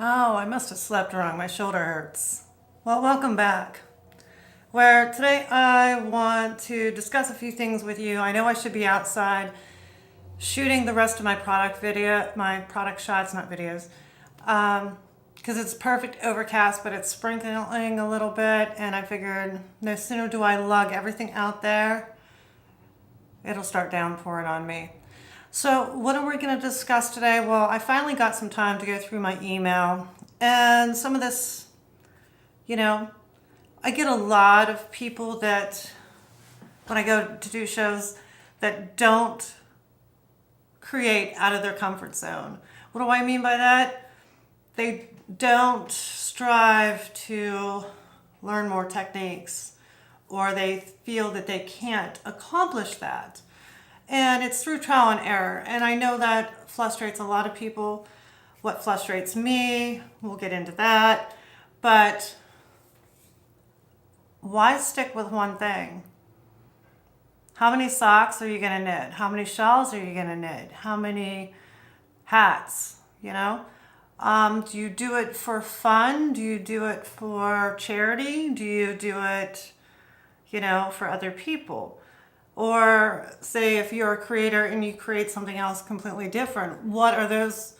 Oh, I must have slept wrong. My shoulder hurts. Well, welcome back. Where today I want to discuss a few things with you. I know I should be outside shooting the rest of my product shots, not videos, because it's perfect overcast, but it's sprinkling a little bit, and I figured no sooner do I lug everything out there, it'll start downpouring on me. So what are we going to discuss today? Well, I finally got some time to go through my email, and some of this, I get a lot of people that, when I go to do shows, that don't create out of their comfort zone. What do I mean by that? They don't strive to learn more techniques, or they feel that they can't accomplish that. And it's through trial and error. And I know that frustrates a lot of people. What frustrates me, we'll get into that. But why stick with one thing? How many socks are you going to knit? How many shawls are you going to knit? How many hats? Do you do it for fun? Do you do it for charity? Do you do it, for other people? Or say if you're a creator and you create something else completely different, what are those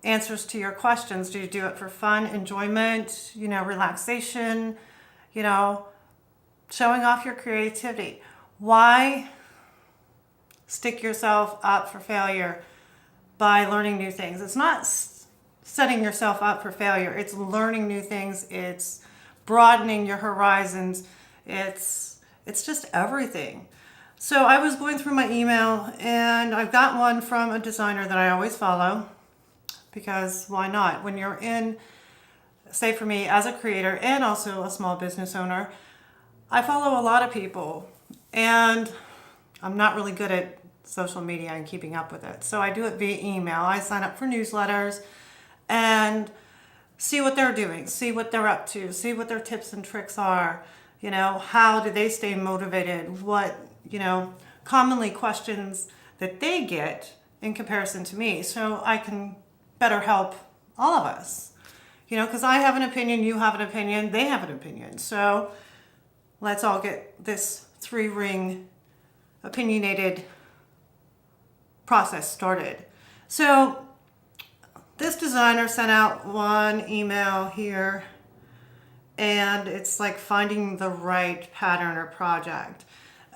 answers to your questions? Do you do it for fun, enjoyment, relaxation, showing off your creativity? Why stick yourself up for failure by learning new things? It's not setting yourself up for failure. It's learning new things. It's broadening your horizons. It's just everything. So I was going through my email, and I've got one from a designer that I always follow, because why not? When you're in, say for me as a creator and also a small business owner, I follow a lot of people, and I'm not really good at social media and keeping up with it. So I do it via email. I sign up for newsletters and see what they're doing, see what they're up to, see what their tips and tricks are. How do they stay motivated? What, commonly questions that they get in comparison to me, so I can better help all of us. Because I have an opinion, you have an opinion, they have an opinion. So let's all get this 3-ring opinionated process started. So this designer sent out one email here, and it's like finding the right pattern or project.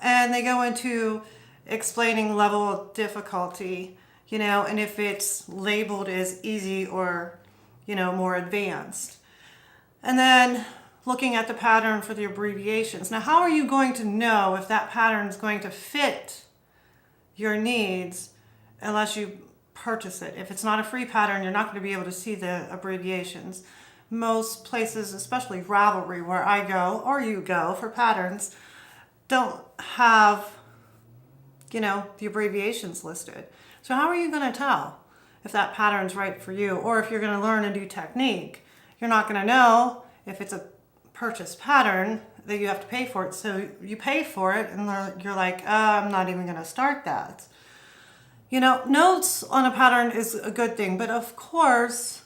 And they go into explaining level of difficulty, and if it's labeled as easy or, more advanced. And then looking at the pattern for the abbreviations. Now, how are you going to know if that pattern is going to fit your needs unless you purchase it? If it's not a free pattern, you're not going to be able to see the abbreviations. Most places, especially Ravelry, where I go or you go for patterns, don't have, the abbreviations listed. So how are you going to tell if that pattern's right for you? Or if you're going to learn a new technique, you're not going to know if it's a purchase pattern that you have to pay for it. So you pay for it and you're like, I'm not even going to start that. Notes on a pattern is a good thing, but of course,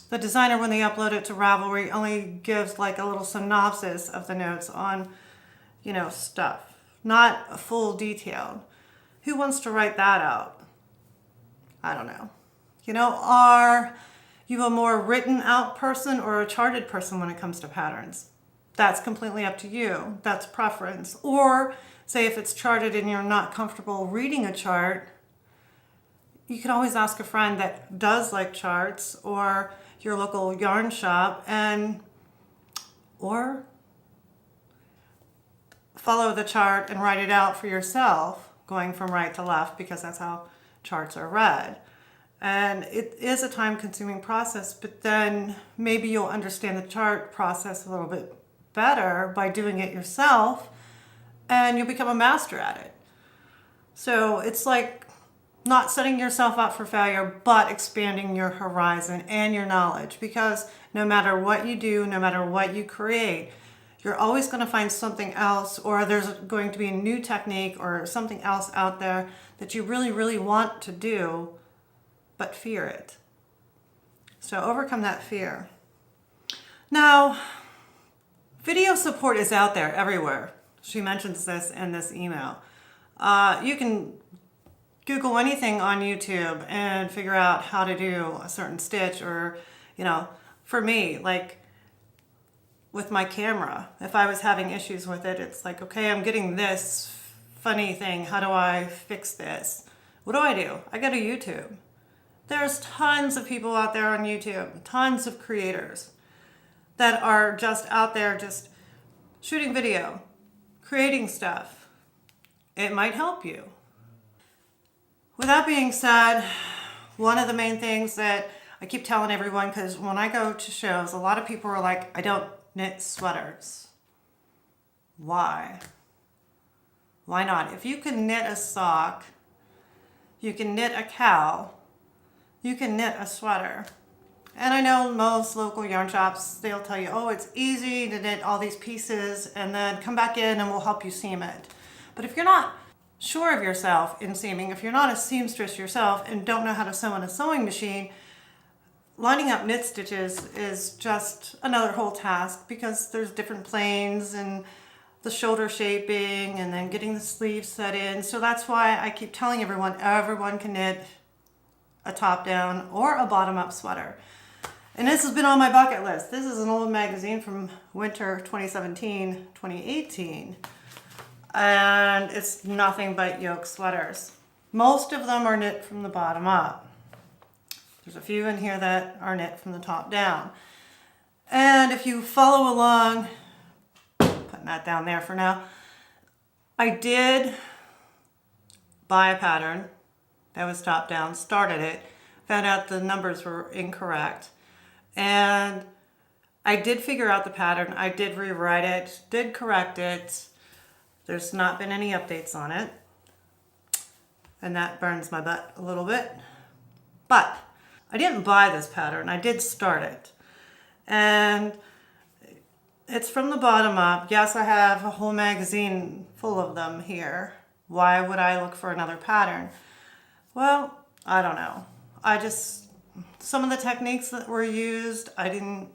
the designer, when they upload it to Ravelry, only gives like a little synopsis of the notes on, stuff, not a full detail. Who wants to write that out? I don't know. Are you a more written out person or a charted person when it comes to patterns? That's completely up to you. That's preference. Or say if it's charted and you're not comfortable reading a chart, you can always ask a friend that does like charts, or your local yarn shop, or follow the chart and write it out for yourself, going from right to left, because that's how charts are read. And it is a time-consuming process, but then maybe you'll understand the chart process a little bit better by doing it yourself, and you'll become a master at it. So it's like not setting yourself up for failure, but expanding your horizon and your knowledge, because no matter what you do, no matter what you create, you're always going to find something else, or there's going to be a new technique or something else out there that you really, really want to do, but fear it. So So overcome that fear. Now, video support is out there everywhere. She mentions this in this email. You can Google anything on YouTube and figure out how to do a certain stitch, or, you know, for me, like with my camera, if I was having issues with it, it's like, okay, I'm getting this funny thing. How do I fix this? What do? I go to YouTube. There's tons of people out there on YouTube, tons of creators that are just out there just shooting video, creating stuff. It might help you. With that being said, one of the main things that I keep telling everyone, because when I go to shows, a lot of people are like, I don't knit sweaters. Why? Why not? If you can knit a sock, you can knit a cowl, you can knit a sweater. And I know most local yarn shops, they'll tell you, oh, it's easy to knit all these pieces and then come back in and we'll help you seam it. But if you're not sure of yourself in seaming, if you're not a seamstress yourself and don't know how to sew on a sewing machine, lining up knit stitches is just another whole task, because there's different planes and the shoulder shaping and then getting the sleeves set in. So that's why I keep telling everyone can knit a top down or a bottom up sweater. And this has been on my bucket list. This is an old magazine from winter 2017, 2018. And it's nothing but yoke sweaters. Most of them are knit from the bottom up. There's a few in here that are knit from the top down. And if you follow along, putting that down there for now, I did buy a pattern that was top down, started it, found out the numbers were incorrect. And I did figure out the pattern. I did rewrite it, did correct it. There's not been any updates on it. And that burns my butt a little bit. But I didn't buy this pattern. I did start it. And it's from the bottom up. Yes, I have a whole magazine full of them here. Why would I look for another pattern? Well, I don't know. Some of the techniques that were used, I don't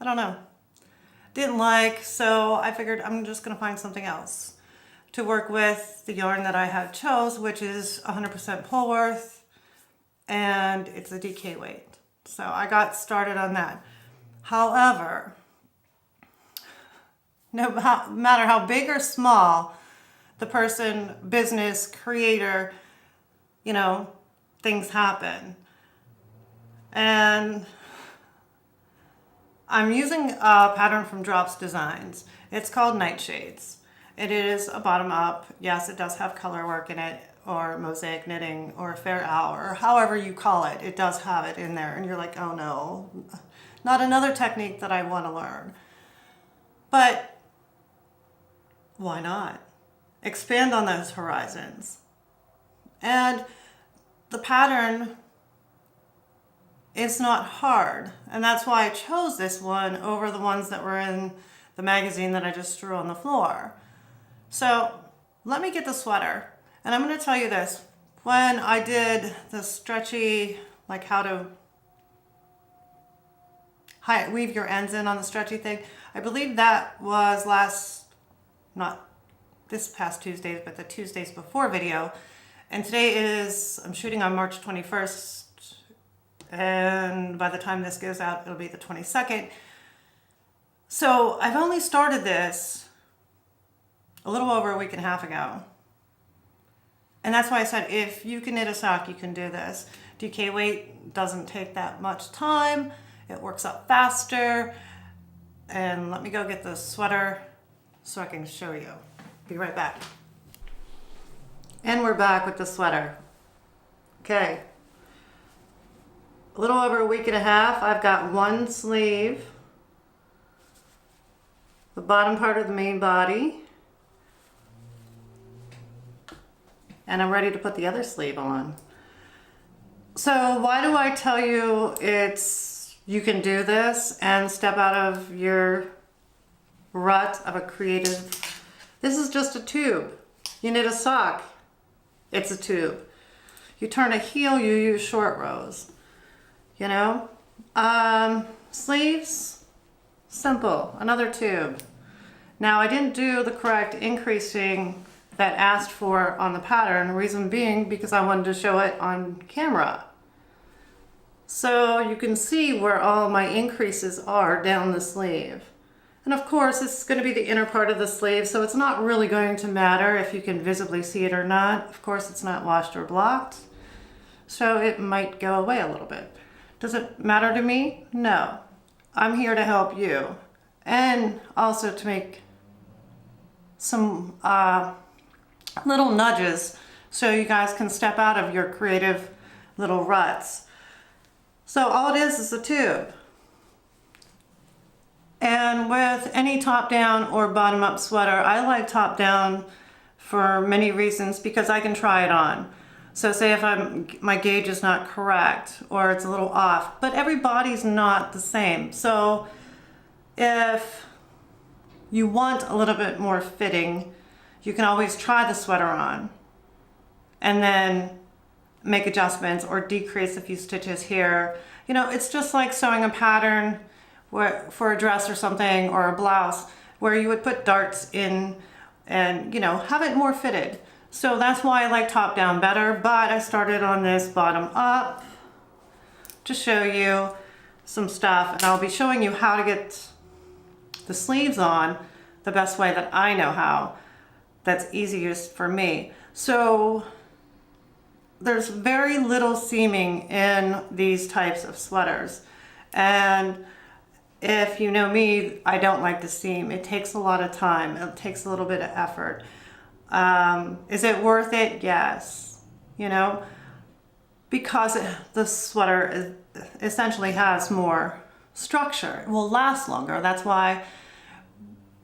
know. Didn't like, so I figured I'm just going to find something else to work with the yarn that I have chose, which is 100% Polworth, and it's a DK weight. So I got started on that. However, no matter how big or small the person, business, creator, you know, things happen. And I'm using a pattern from Drops Designs. It's called Nightshades. It is a bottom up. Yes, it does have color work in it, or mosaic knitting, or a fair hour, or however you call it. It does have it in there. And you're like, oh no, not another technique that I want to learn. But why not? Expand on those horizons. And the pattern, it's not hard. And that's why I chose this one over the ones that were in the magazine that I just threw on the floor. So let me get the sweater. And I'm going to tell you this. When I did the stretchy, like how to weave your ends in on the stretchy thing, I believe that was not this past Tuesday, but the Tuesdays before video. And today I'm shooting on March 21st. And by the time this goes out, it'll be the 22nd. So I've only started this a little over a week and a half ago. And that's why I said, if you can knit a sock, you can do this. DK weight doesn't take that much time. It works up faster. And let me go get the sweater so I can show you. Be right back. And we're back with the sweater. Okay. A little over a week and a half. I've got one sleeve, the bottom part of the main body, and I'm ready to put the other sleeve on. So why do I tell you you can do this and step out of your rut of a creative? This is just a tube. You knit a sock, it's a tube. You turn a heel, you use short rows. You know, Sleeves, simple, another tube. Now I didn't do the correct increasing that asked for on the pattern, reason being because I wanted to show it on camera. So you can see where all my increases are down the sleeve. And of course, this is going to be the inner part of the sleeve, so it's not really going to matter if you can visibly see it or not. Of course, it's not washed or blocked, so it might go away a little bit. Does it matter to me? No. I'm here to help you, and also to make some little nudges so you guys can step out of your creative little ruts. So all it is a tube. And with any top-down or bottom-up sweater, I like top-down for many reasons because I can try it on. So say if my gauge is not correct or it's a little off, but every body's not the same. So if you want a little bit more fitting, you can always try the sweater on and then make adjustments or decrease a few stitches here. You know, it's just like sewing a pattern for a dress or something, or a blouse, where you would put darts in and, you know, have it more fitted. So that's why I like top down better, but I started on this bottom up to show you some stuff, and I'll be showing you how to get the sleeves on the best way that I know how, that's easiest for me. So there's very little seaming in these types of sweaters, and if you know me, I don't like to seam. It takes a lot of time. It takes a little bit of effort. Is it worth it? Yes. You know, because the sweater essentially has more structure. It will last longer. That's why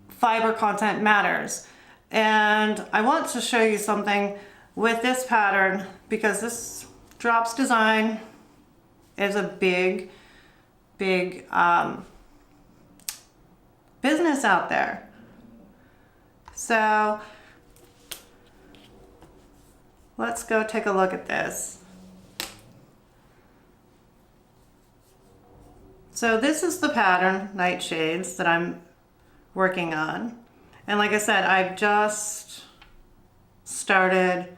fiber content matters. And I want to show you something with this pattern because this drops design is a big business out there. So let's go take a look at this. So this is the pattern, Nightshades, that I'm working on. And like I said, I've just started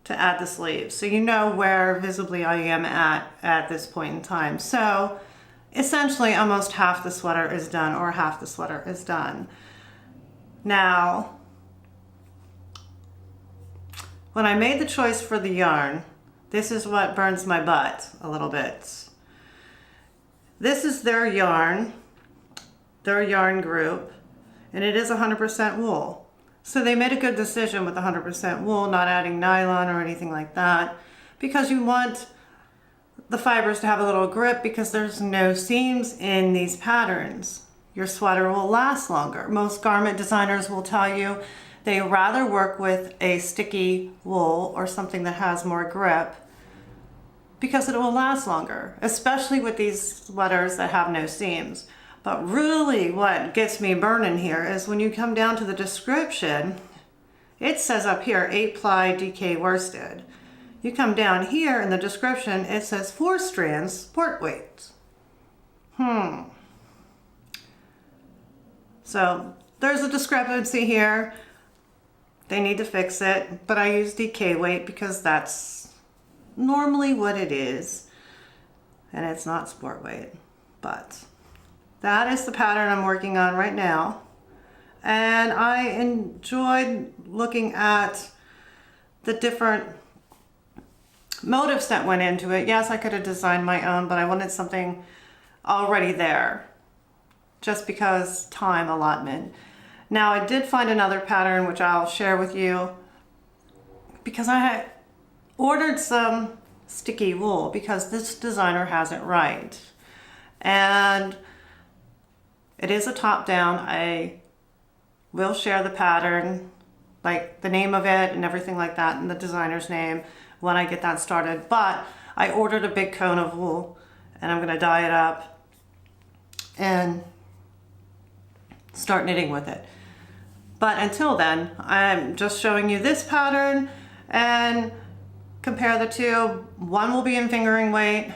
to add the sleeves, so you know where visibly I am at this point in time. So essentially almost half the sweater is done, or half the sweater is done. Now, when I made the choice for the yarn, this is what burns my butt a little bit. This is their yarn group, and it is 100% wool. So they made a good decision with 100% wool, not adding nylon or anything like that, because you want the fibers to have a little grip because there's no seams in these patterns. Your sweater will last longer. Most garment designers will tell you they rather work with a sticky wool or something that has more grip because it will last longer, especially with these sweaters that have no seams. But really what gets me burning here is when you come down to the description, it says up here 8-ply DK worsted. You come down here in the description, it says 4 strands sport weight. So there's a discrepancy here. They need to fix it, but I use DK weight because that's normally what it is, and it's not sport weight. But that is the pattern I'm working on right now, and I enjoyed looking at the different motives that went into it. Yes, I could have designed my own, but I wanted something already there just because time allotment. Now I did find another pattern which I'll share with you because I had ordered some sticky wool because this designer has it right. And it is a top down. I will share the pattern, like the name of it and everything like that, and the designer's name when I get that started. But I ordered a big cone of wool and I'm gonna dye it up and start knitting with it. But until then, I'm just showing you this pattern and compare the two. One will be in fingering weight.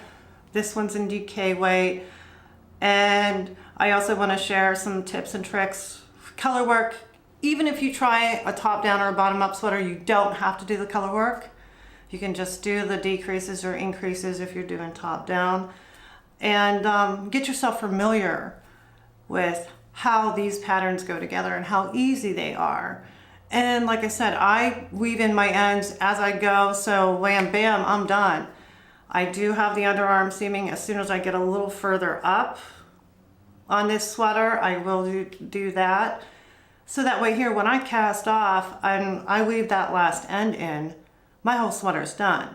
This one's in DK weight. And I also want to share some tips and tricks for color work. Even if you try a top down or a bottom up sweater, you don't have to do the color work. You can just do the decreases or increases if you're doing top down. And get yourself familiar with how these patterns go together and how easy they are. And like I said, I weave in my ends as I go, so wham bam, I'm done. I do have the underarm seaming. As soon as I get a little further up on this sweater, I will do that. So that way here, when I cast off and I weave that last end in, my whole sweater's done.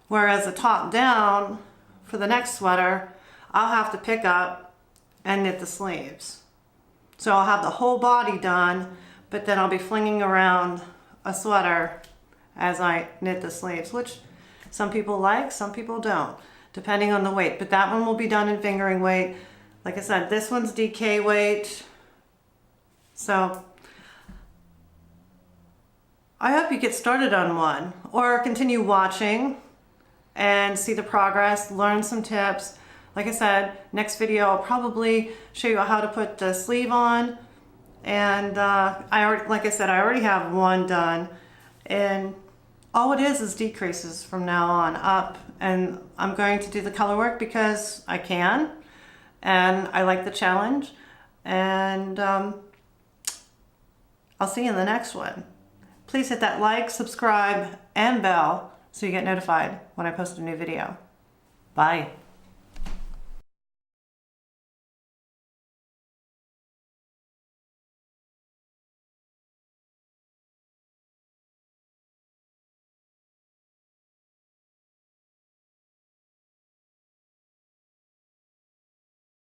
Whereas the top down, for the next sweater, I'll have to pick up and knit the sleeves. So I'll have the whole body done, but then I'll be flinging around a sweater as I knit the sleeves, which some people like, some people don't, depending on the weight. But that one will be done in fingering weight. Like I said, this one's DK weight. So I hope you get started on one or continue watching and see the progress, learn some tips. Like I said, next video I'll probably show you how to put the sleeve on. And like I said, I already have one done. And all it is decreases from now on up. And I'm going to do the color work because I can. And I like the challenge. And I'll see you in the next one. Please hit that like, subscribe, and bell so you get notified when I post a new video. Bye.